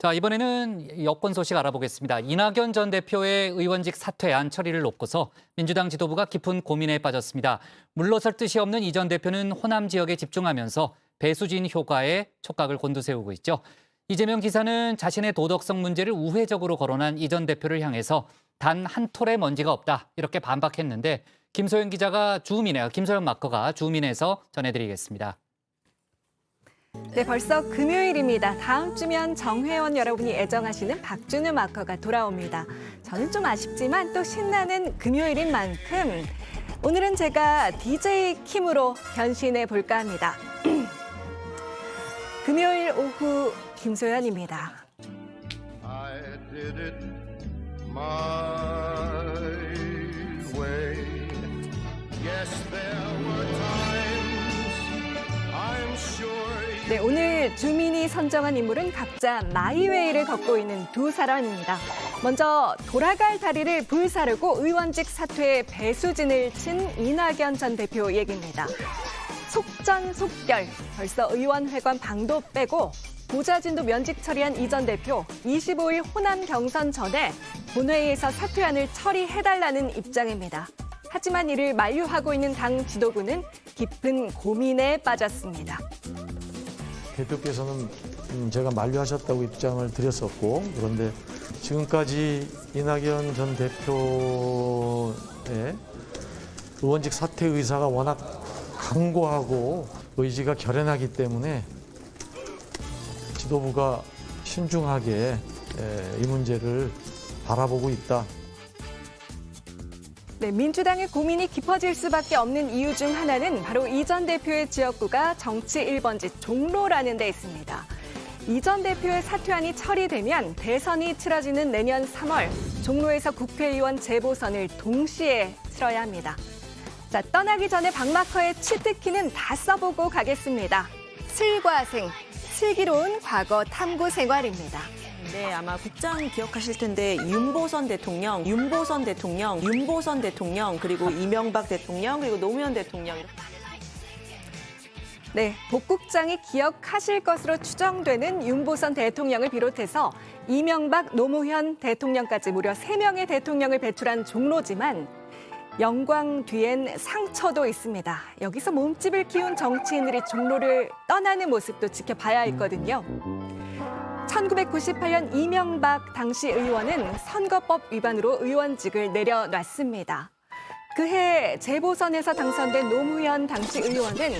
자, 이번에는 여권 소식 알아보겠습니다. 이낙연 전 대표의 의원직 사퇴안 처리를 놓고서 민주당 지도부가 깊은 고민에 빠졌습니다. 물러설 뜻이 없는 이 전 대표는 호남 지역에 집중하면서 배수진 효과에 촉각을 곤두세우고 있죠. 이재명 지사는 자신의 도덕성 문제를 우회적으로 거론한 이 전 대표를 향해서 단 한 톨의 먼지가 없다 이렇게 반박했는데 김소연 마커가 주민에서 전해드리겠습니다. 네, 벌써 금요일입니다. 다음 주면 정회원 여러분이 애정하시는 박준우 마커가 돌아옵니다. 저는 좀 아쉽지만 또 신나는 금요일인 만큼 오늘은 제가 DJ 킴으로 변신해 볼까 합니다. 금요일 오후 김소연입니다. I did it my way. Yes, there were times I'm sure. 네, 오늘 주민이 선정한 인물은 각자 마이웨이를 걷고 있는 두 사람입니다. 먼저 돌아갈 다리를 불사르고 의원직 사퇴에 배수진을 친 이낙연 전 대표 얘기입니다. 속전속결, 벌써 의원회관 방도 빼고 보좌진도 면직 처리한 이 전 대표, 25일 호남 경선 전에 본회의에서 사퇴안을 처리해달라는 입장입니다. 하지만 이를 만류하고 있는 당 지도부는 깊은 고민에 빠졌습니다. 대표께서는 제가 만류하셨다고 입장을 드렸었고, 그런데 지금까지 이낙연 전 대표의 의원직 사퇴 의사가 워낙 강고하고 의지가 결연하기 때문에 지도부가 신중하게 이 문제를 바라보고 있다. 네, 민주당의 고민이 깊어질 수밖에 없는 이유 중 하나는 바로 이 전 대표의 지역구가 정치 1번지 종로라는 데 있습니다. 이 전 대표의 사퇴안이 처리되면 대선이 치러지는 내년 3월 종로에서 국회의원 재보선을 동시에 치러야 합니다. 자, 떠나기 전에 박마커의 치트키는 다 써보고 가겠습니다. 슬과생, 슬기로운 과거 탐구 생활입니다. 네, 아마 국장 기억하실 텐데 윤보선 대통령, 그리고 이명박 대통령, 그리고 노무현 대통령. 네, 복국장이 기억하실 것으로 추정되는 윤보선 대통령을 비롯해서 이명박, 노무현 대통령까지 무려 3명의 대통령을 배출한 종로지만 영광 뒤엔 상처도 있습니다. 여기서 몸집을 키운 정치인들이 종로를 떠나는 모습도 지켜봐야 했거든요. 1998년 이명박 당시 의원은 선거법 위반으로 의원직을 내려놨습니다. 그해 재보선에서 당선된 노무현 당시 의원은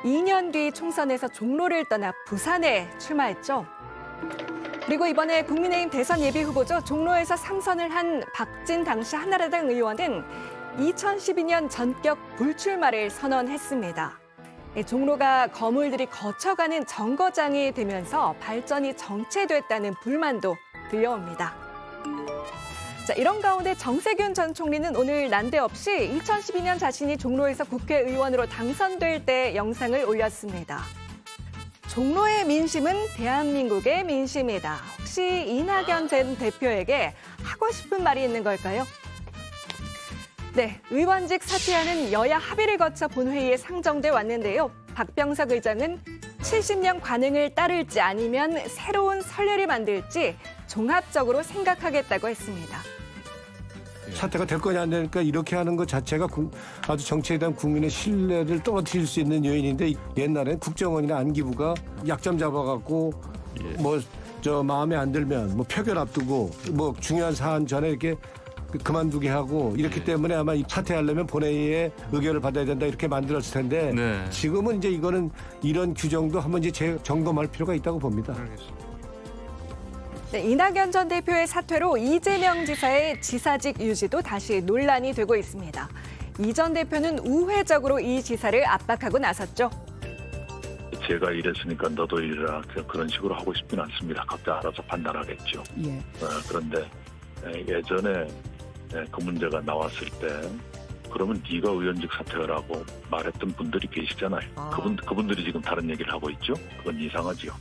2년 뒤 총선에서 종로를 떠나 부산에 출마했죠. 그리고 이번에 국민의힘 대선 예비 후보죠. 종로에서 상선을 한 박진 당시 한나라당 의원은 2012년 전격 불출마를 선언했습니다. 종로가 거물들이 거쳐가는 정거장이 되면서 발전이 정체됐다는 불만도 들려옵니다. 자, 이런 가운데 정세균 전 총리는 오늘 난데없이 2012년 자신이 종로에서 국회의원으로 당선될 때 영상을 올렸습니다. 종로의 민심은 대한민국의 민심이다. 혹시 이낙연 전 대표에게 하고 싶은 말이 있는 걸까요? 네, 의원직 사퇴하는 여야 합의를 거쳐 본회의에 상정돼 왔는데요. 박병석 의장은 70년 관행을 따를지 아니면 새로운 선례를 만들지 종합적으로 생각하겠다고 했습니다. 사태가 될 거냐 안 되니까 이렇게 하는 것 자체가 아주 정치에 대한 국민의 신뢰를 떨어뜨릴 수 있는 요인인데 옛날엔 국정원이나 안기부가 약점 잡아갖고 마음에 안 들면 표결 앞두고 중요한 사안 전에 이렇게 그만두게 하고 이렇기 때문에 아마 사퇴하려면 본회의에 의결을 받아야 된다 이렇게 만들었을 텐데 지금은 이제 이런 규정도 한번 이제 재점검할 필요가 있다고 봅니다. 네, 이낙연 전 대표의 사퇴로 이재명 지사의 지사직 유지도 다시 논란이 되고 있습니다. 이 전 대표는 우회적으로 이 지사를 압박하고 나섰죠. 제가 이랬으니까 너도 이래라 그런 식으로 하고 싶지는 않습니다. 각자 알아서 판단하겠죠. 그런데 예전에 그 문제가 나왔을 때 그러면 네가 의원직 사퇴하라고 말했던 분들이 계시잖아요. 그분들이 지금 다른 얘기를 하고 있죠. 그건 이상하지요.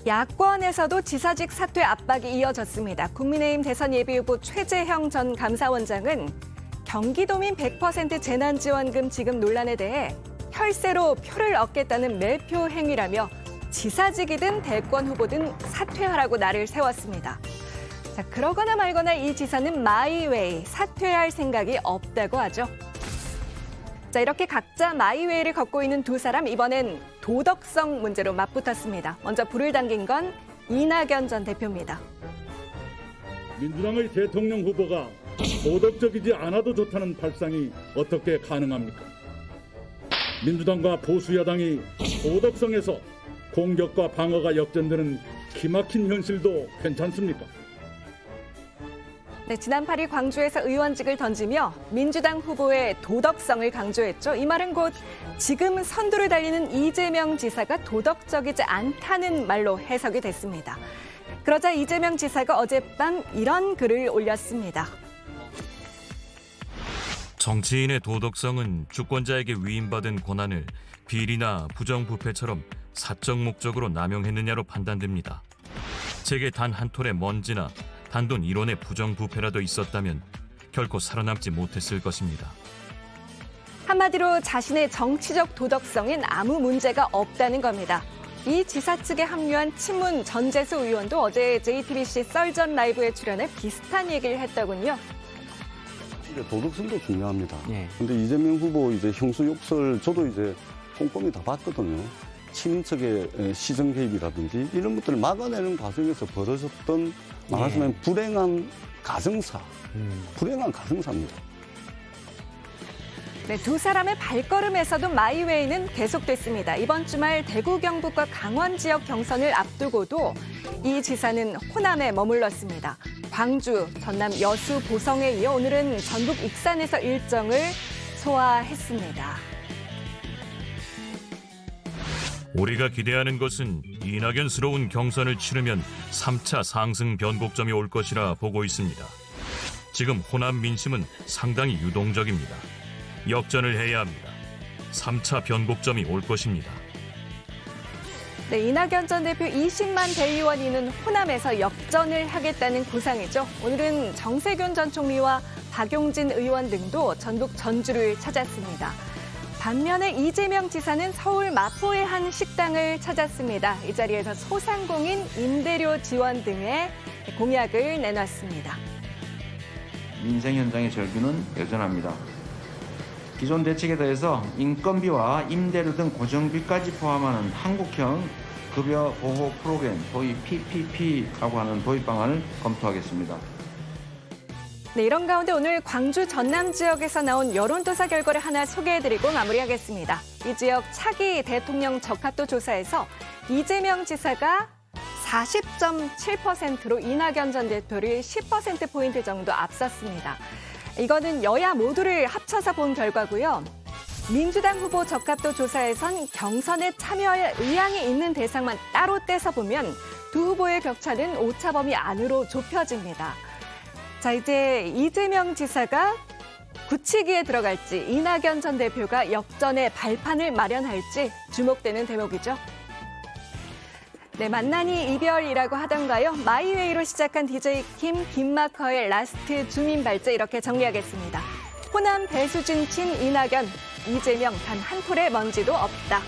야권에서도 지사직 사퇴 압박이 이어졌습니다. 국민의힘 대선 예비후보 최재형 전 감사원장은 경기도민 100% 재난지원금 지급 논란에 대해 혈세로 표를 얻겠다는 매표 행위라며 지사직이든 대권 후보든 사퇴하라고 날을 세웠습니다. 자, 그러거나 말거나 이 지사는 마이웨이, 사퇴할 생각이 없다고 하죠. 자, 이렇게 각자 마이웨이를 걷고 있는 두 사람, 이번엔 도덕성 문제로 맞붙었습니다. 먼저 불을 당긴 건 이낙연 전 대표입니다. 민주당의 대통령 후보가 도덕적이지 않아도 좋다는 발상이 어떻게 가능합니까? 민주당과 보수야당이 도덕성에서 공격과 방어가 역전되는 기막힌 현실도 괜찮습니까? 네, 지난 8일 광주에서 의원직을 던지며 민주당 후보의 도덕성을 강조했죠. 이 말은 곧 지금 선두를 달리는 이재명 지사가 도덕적이지 않다는 말로 해석이 됐습니다. 그러자 이재명 지사가 어젯밤 이런 글을 올렸습니다. 정치인의 도덕성은 주권자에게 위임받은 권한을 비리나 부정부패처럼 사적 목적으로 남용했느냐로 판단됩니다. 제게 단 한 톨의 먼지나 단돈 1원의 부정부패라도 있었다면 결코 살아남지 못했을 것입니다. 한마디로 자신의 정치적 도덕성엔 아무 문제가 없다는 겁니다. 이 지사 측에 합류한 친문 전재수 의원도 어제 JTBC 썰전 라이브에 출연해 비슷한 얘기를 했더군요. 도덕성도 중요합니다. 근데 이재명 후보 이제 형수 욕설 저도 이제 꼼꼼히 다 봤거든요. 친인척의 시정 개입이라든지 이런 것들을 막아내는 과정에서 벌어졌던 말하자면 불행한 가정사, 불행한 가정사입니다. 네, 두 사람의 발걸음에서도 마이웨이는 계속됐습니다. 이번 주말 대구 경북과 강원 지역 경선을 앞두고도 이 지사는 호남에 머물렀습니다. 광주, 전남 여수, 보성에 이어 오늘은 전북 익산에서 일정을 소화했습니다. 우리가 기대하는 것은 이낙연스러운 경선을 치르면 3차 상승 변곡점이 올 것이라 보고 있습니다. 지금 호남 민심은 상당히 유동적입니다. 역전을 해야 합니다. 3차 변곡점이 올 것입니다. 네, 이낙연 전 대표 20만 대의원이 있는 호남에서 역전을 하겠다는 구상이죠. 오늘은 정세균 전 총리와 박용진 의원 등도 전북 전주를 찾았습니다. 반면에 이재명 지사는 서울 마포의 한 식당을 찾았습니다. 이 자리에서 소상공인 임대료 지원 등의 공약을 내놨습니다. 민생 현장의 절규는 여전합니다. 기존 대책에 더해서 인건비와 임대료 등 고정비까지 포함하는 한국형 급여 보호 프로그램, 소위 PPP라고 하는 도입 방안을 검토하겠습니다. 네, 이런 가운데 오늘 광주 전남 지역에서 나온 여론조사 결과를 하나 소개해드리고 마무리하겠습니다. 이 지역 차기 대통령 적합도 조사에서 이재명 지사가 40.7%로 이낙연 전 대표를 10%포인트 정도 앞섰습니다. 이거는 여야 모두를 합쳐서 본 결과고요. 민주당 후보 적합도 조사에선 경선에 참여할 의향이 있는 대상만 따로 떼서 보면 두 후보의 격차는 오차범위 안으로 좁혀집니다. 자, 이제 이재명 지사가 굳히기에 들어갈지 이낙연 전 대표가 역전의 발판을 마련할지 주목되는 대목이죠. 네, 만나니 이별이라고 하던가요. 마이웨이로 시작한 DJ 김마커의 라스트 주민 발제 이렇게 정리하겠습니다. 호남 배수진 친 이낙연, 이재명 단 한 톨의 먼지도 없다.